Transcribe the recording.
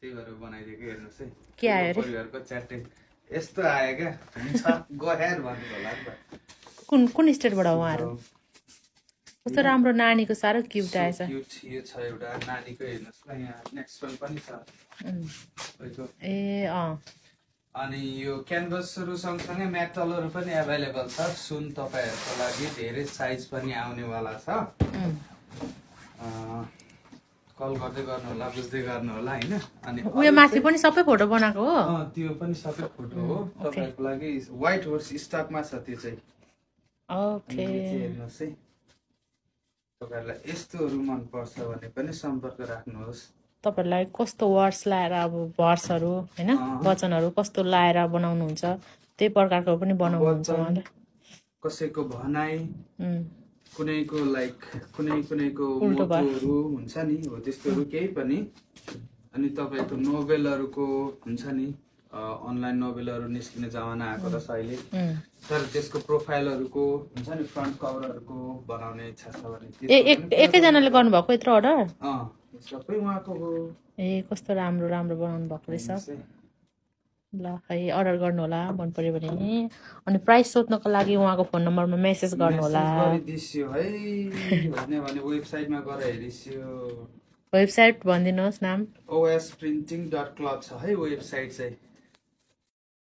त्यही भएर बनाइदिएको हेर्नुहोस् है के आयो रे परिवारको च्याटे यस्तो आयो क्या हुन्छ गएर भन्नु होला नि त कुन स्टेटबाट उहाँहरू कस्तो राम्रो नानीको साह्रो क्युट आएछ क्युट यो छ एउटा नानीको हेर्नुहोस् न यहाँ नेक्स्ट वान पनि छ ए अँ अनि यो क्यानभसहरू सँगसँगै मेटलहरू पनि एभाइलेबल छ सुन तपाईँहरूको लागि धेरै साइज पनि आउनेवाला छ कल गर्दै गर्नु होला बुझ्दै गर्नु होला हैन अनि उयो माथि पनि सबै फोटो बनाएको हो त्यो पनि सबै फोटो हो तपाईहरुको लागि व्हाइट होर्स स्टकमा छ त्यो चाहिँ ओके हेर्नुस् है तपाईहरुलाई यस्तोहरु मन पर्छ भने पनि सम्पर्क राख्नुहोस् तपाईहरुलाई कस्तो वर्ड्स लाएर अब भर्सहरु हैन वचनहरु कस्तो लाएर बनाउनु हुन्छ त्यही प्रकारको पनि बनाउनु हुन्छ उहाँले कसैको भनाइ कुनैको लाइक कुनैको मोटोहरु हुन्छ नि हो त्यस्तोहरु केही पनि अनि तपाईको नोभेलहरुको हुन्छ नि अनलाइन नोभेलहरु निस्किने जमाना आएको रहेछ अहिले तर त्यसको प्रोफाइलहरुको हुन्छ नि फ्रन्ट कभरहरुको बनाउने इच्छा छ भने एकै जनाले गर्नु भएको यत्रो अर्डर सबै उहाँको हो ए कस्तो राम्रो राम्रो बनाउनु भएको रहेछ ल है अर्डर गर्नु होला मन पर्यो भने अनि प्राइस सोध्नको लागि उहाँको फोन नम्बरमा मेसेज गर्नु होला गरिदिस्यो है भने वेबसाइटमा गएर हेरिस्यो वेबसाइट भनिदिनुहोस् नाम osprinting.club छ है वेबसाइट चाहिँ